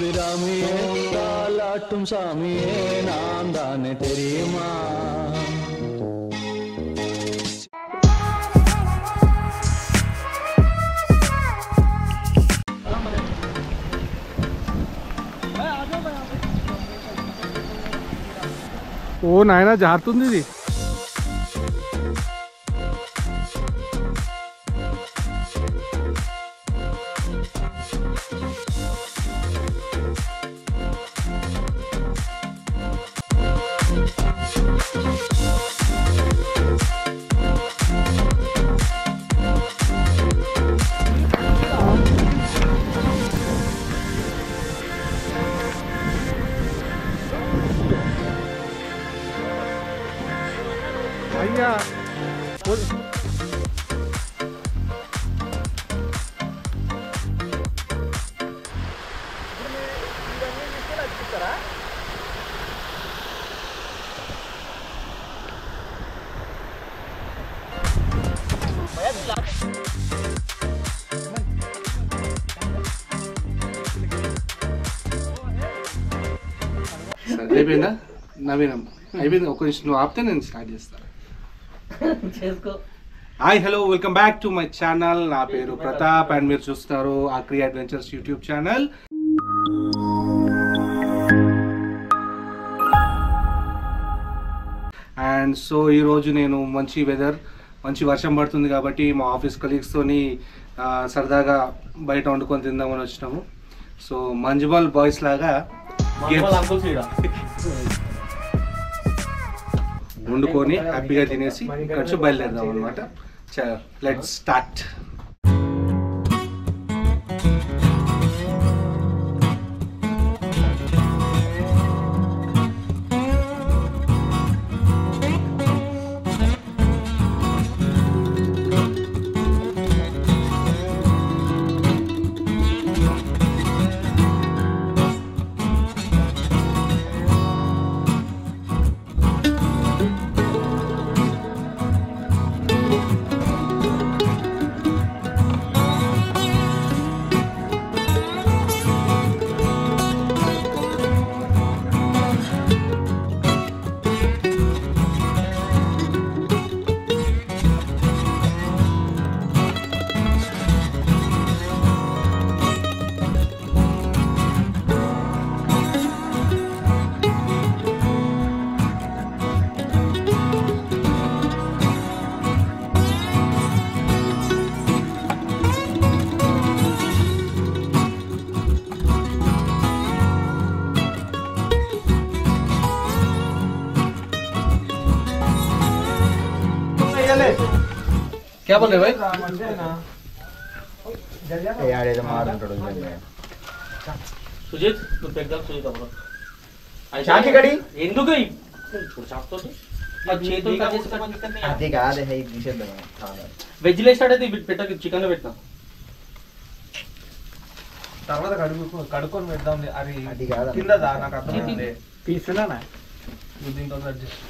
அபிராமியே தாலாட்டும் சாமியே நான் தானே தெரியுமா. ఓ నాయనా జారుతుంది ఇది. అయ్యా అయిపోయిందా? నవీనం అయిపోయింది. ఒక నిమిషం నువ్వు ఆపితే నేను స్టార్ట్ చేస్తాను. Hi hello welcome back to my channel. నా పేరు ప్రతాప్ అండ్ మీరు చూస్తారు Aakri adventures YouTube channel. And so ఈరోజు నేను మంచి వెదర్, మంచి వర్షం పడుతుంది కాబట్టి మా ఆఫీస్ కలీగ్స్తోని సరదాగా బయట వండుకొని తిందామని వచ్చినాము. సో మంజుమల్ బాయ్స్ లాగా వండుకొని హ్యాపీగా తినేసి ఖర్చు బయలుదేరదాం అనమాట. Let's start. क्या बोल रहे भाई? यार ये तो मार अंटड़ सुजीत तू पेगल सुजीत अब्रो शाकी गडी ఎందుకు ఇప్పుడు చాప్తోటి ఆ చేతులు కట్ చేసి కట్ అది కాదు హై తీసేద్దాం వెజ్ లే స్టార్ట్ అయితే పెట్టక చికెన్ లో పెట్టినా తర్వాత కడుక్కొని పెడదాం. అది అది కాదు కింద నాకు అర్థమైంది. తీసుకున్నానా దీంతో అడ్జస్ట్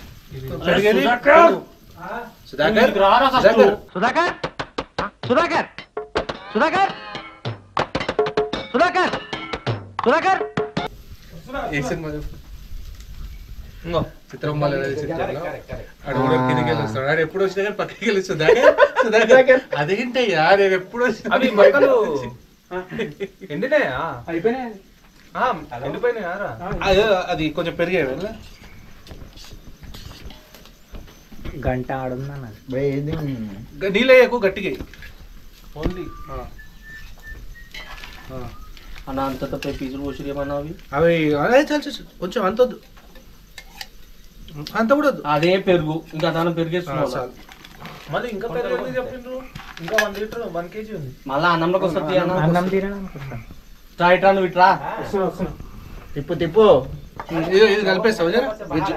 సుధాకర్ రారా ఫస్ట్ సుధాకర్ సుధాకర్ సుధాకర్ సుధాకర్ సుధాకర్ ఏ సినిమా ఇంకో చిత్రంబాల అడుగు కిందికి వెళ్ళొస్తాడు. ఆడు ఎప్పుడు వచ్చినా కానీ పక్కకి వెళ్ళొచ్చు. అదేంటయ్యా నేను ఎప్పుడు వచ్చినా అవి మొక్కలు ఎండినాయా? అయిపోయినాయి. ఎండిపోయినాయా? అది కొంచెం పెరిగాయి. గంట ఆడుందా నీళ్ళు ఎక్కువ గట్టిగా ఓన్లీ అన్న అంత తప్ప పీసులు పోసి ఏమన్నా అవి అదే చాలు కొంచెం అంత వద్దు, అంత కూడా వద్దు. అదే పెరుగు ఇంకా దాని పెరిగేస్తున్నావు చాలు. మళ్ళీ ఇంకా పెరుగు చెప్పిండ్రు. ఇంకా 1 లీటర్ 1 kg ఉంది. మళ్ళా అన్నంలోకి వస్తుంది. అన్నం తినడానికి ట్రా ఇట్రా నువ్వు ఇట్రా తిప్పు తిప్పు ఇది కలిపేస్తావు వెజ్.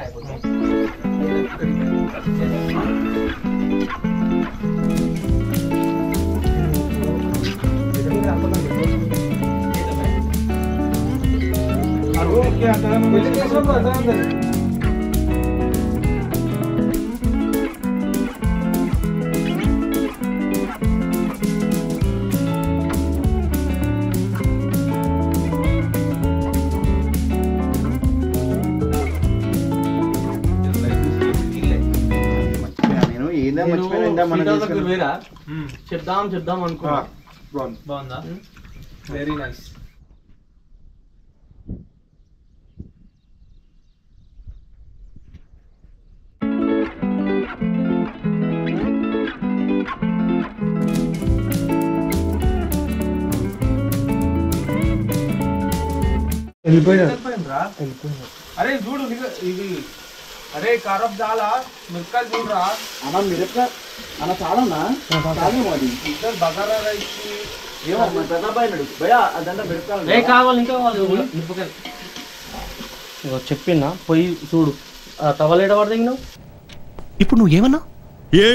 వేరా చెప్దాం అనుకున్నా. బాగుందా? Very nice. అరే చూడు ఇది, అరే కారప్ చాలా మిరపకాయలు చూడరా అన్న మిరపకాయ అన్న చాలన్నా అది ఇద్దరు బగారా రైస్ ఏమో మన పెద్దబ్బాయి నడు భయ అదంతా మిరపకాయలు కావాలి ఇంకా చెప్పినా పోయి చూడు తవలేడ పడదు నువ్వు. ఇప్పుడు నువ్వు ఏమన్నా ఏ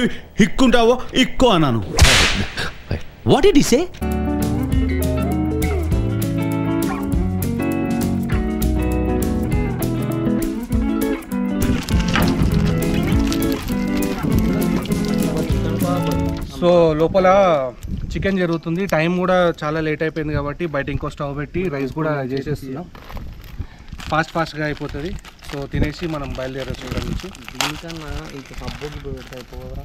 ఇక్కుంటావో ఇక్కో అన్నాను. What did he say? So లోపల చికెన్ జరుగుతుంది. టైం కూడా చాలా లేట్ అయిపోయింది కాబట్టి బయట ఇంకో స్టవ్ పెట్టి రైస్ కూడా చేసేస్తున్నాం. ఫాస్ట్గా అయిపోతుంది. సో తినేసి మనం బయలుదేరచ్చు ఇక్కడ నుంచి. దీనికన్నా ఇంకా సబ్బుకి పెడితే అయిపోవరా.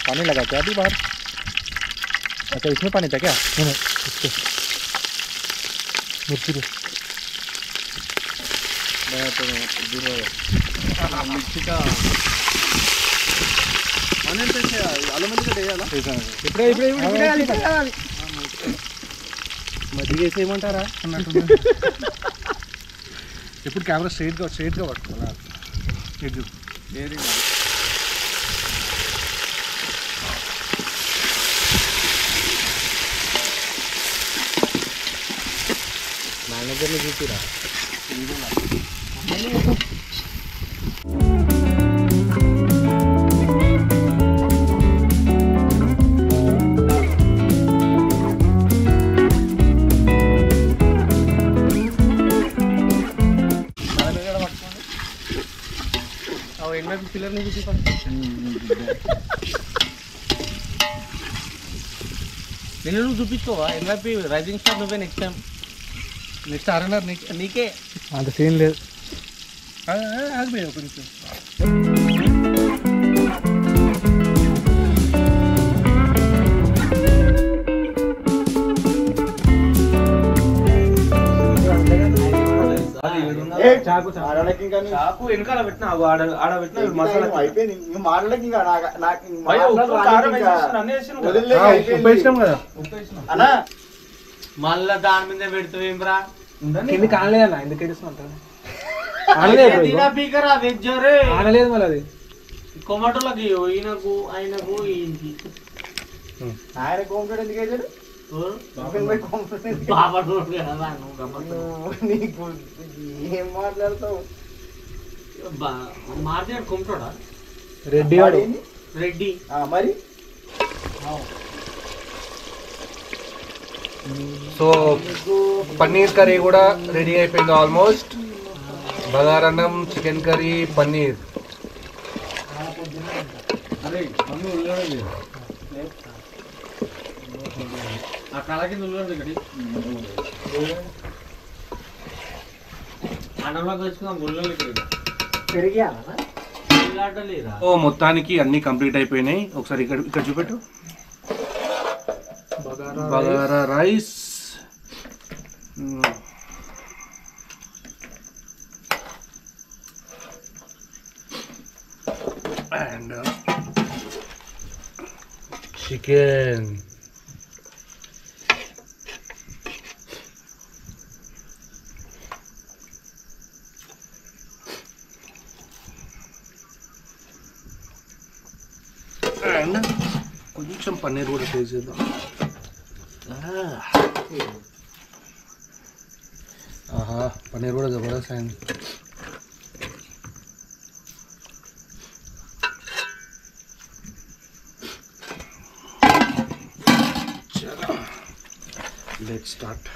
पानी लगा क्या अभी बाहर? अच्छा इसमें पानी था क्या? नहीं इसके मिर्ची मिर्ची का మజ్జిగ వేసి ఏమంటారా అన్నట్టు. ఇప్పుడు కెమెరా స్ట్రైట్గా పట్టుకోవాలా? ఎగ్గు మేనేజర్ని చూపిరా. పిల్లర్ని చూసి నిన్ను నువ్వు చూపించుకోవా ఎన్ఆర్పి రైజింగ్ స్టార్ నువ్వే నెక్స్ట్ టైం. నెక్స్ట్ ఆర్ఎన్ఆర్ నీకే అంత సీన్ లేదు. ఆగిపోయావు కొంచెం. చాకు వెనకాల పెట్టినా ఆడ పెట్టిన మసాలా అయిపోయింది మాటలకి ఇంకా ఉపయోగించాం కదా అన్నా మళ్ళా దాని మీద పెడుతావేమ్రా. కింది కానలేదన్న ఎందుకు ఏడుస్తున్నా ఆనలేదు మళ్ళీ అది కొమటోళ్ళకి ఈయనకు ఆయనకు ఈయనకి ఆయన కోంకడు ఎందుకు వేసాడు నీకు ఏం మాట్లాడతావు మార్చాడు కొమటోడా రెడ్డి వాడు రెడ్డి మరి సో పన్నీర్ కర్రీ కూడా రెడీ అయిపోయింది ఆల్మోస్ట్. బగారన్నం, చికెన్ కర్రీ, పన్నీర్. ఆ కళకి ఇక్కడ అన్నంలో తెచ్చుకున్నాం గుళ్ళలో పెరిగాడలేదా. ఓ మొత్తానికి అన్ని కంప్లీట్ అయిపోయినాయి. ఒకసారి ఇక్కడ చూపెట్టు. Bagara rice, and chicken. And కొంచెం పన్నీర్ కూడా టేస్ట్ చేద్దాం. ఆహా పన్నీర్ కూడా జబర్దస్త్ అయింది. Let's start.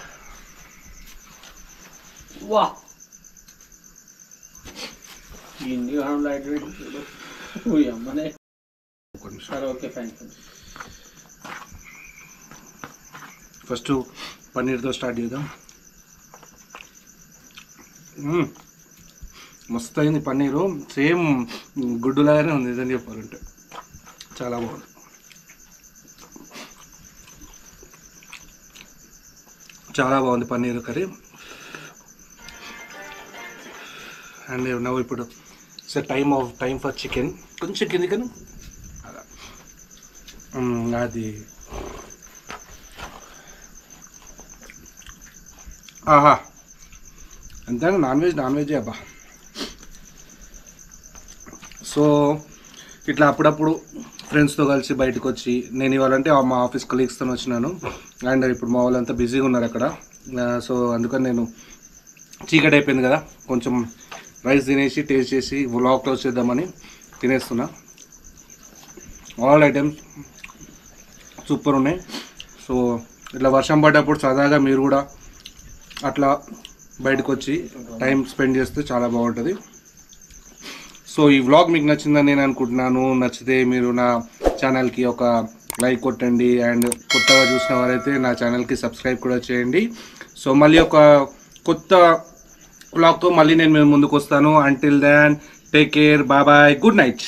వా ఇండి గానం లైట్ వెయిట్ అమ్మనే. సరే ఓకే ఫైన్. ఫస్ట్ పన్నీర్తో స్టార్ట్ చేద్దాం. మస్తు అయింది పన్నీరు, సేమ్ గుడ్డులాగానే ఉంది నిజం చెప్పాలంటే, చాలా బాగుంది. చాలా బాగుంది పన్నీర్ కర్రీ. అండ్ నవ్వు ఇప్పుడు టైం ఫర్ చికెన్. కొంచెం కింది కానీ అది ఆహా అంతేనా, నాన్ వెజ్ అబ్బా. సో ఇట్లా అప్పుడప్పుడు ఫ్రెండ్స్తో కలిసి బయటకు వచ్చి, నేను ఇవ్వాలంటే మా ఆఫీస్ కొలీగ్స్తో వచ్చినాను. అండ్ ఇప్పుడు మా వాళ్ళంతా బిజీగా ఉన్నారు అక్కడ. సో అందుకని నేను చీకటి అయిపోయింది కదా, కొంచెం రైస్ తినేసి టేస్ట్ చేసి వ్లాగ్ క్లోజ్ చేద్దామని తినేస్తున్నా. ఆల్ ఐటమ్స్ సూపర్ ఉన్నాయి. సో ఇట్లా వర్షం పడ్డప్పుడు సరదాగా మీరు కూడా అట్లా బయటకు వచ్చి టైం స్పెండ్ చేస్తే చాలా బాగుంటుంది. సో ఈ వ్లాగ్ మీకు నచ్చిందని నేను అనుకుంటున్నాను. నచ్చితే మీరు నా ఛానల్కి ఒక లైక్ కొట్టండి. అండ్ కొత్తగా చూసిన వారైతే నా ఛానల్కి సబ్స్క్రైబ్ కూడా చేయండి. సో మళ్ళీ ఒక కొత్త వ్లాగ్తో మళ్ళీ నేను ముందుకు వస్తాను. Until then take care, bye bye, good night.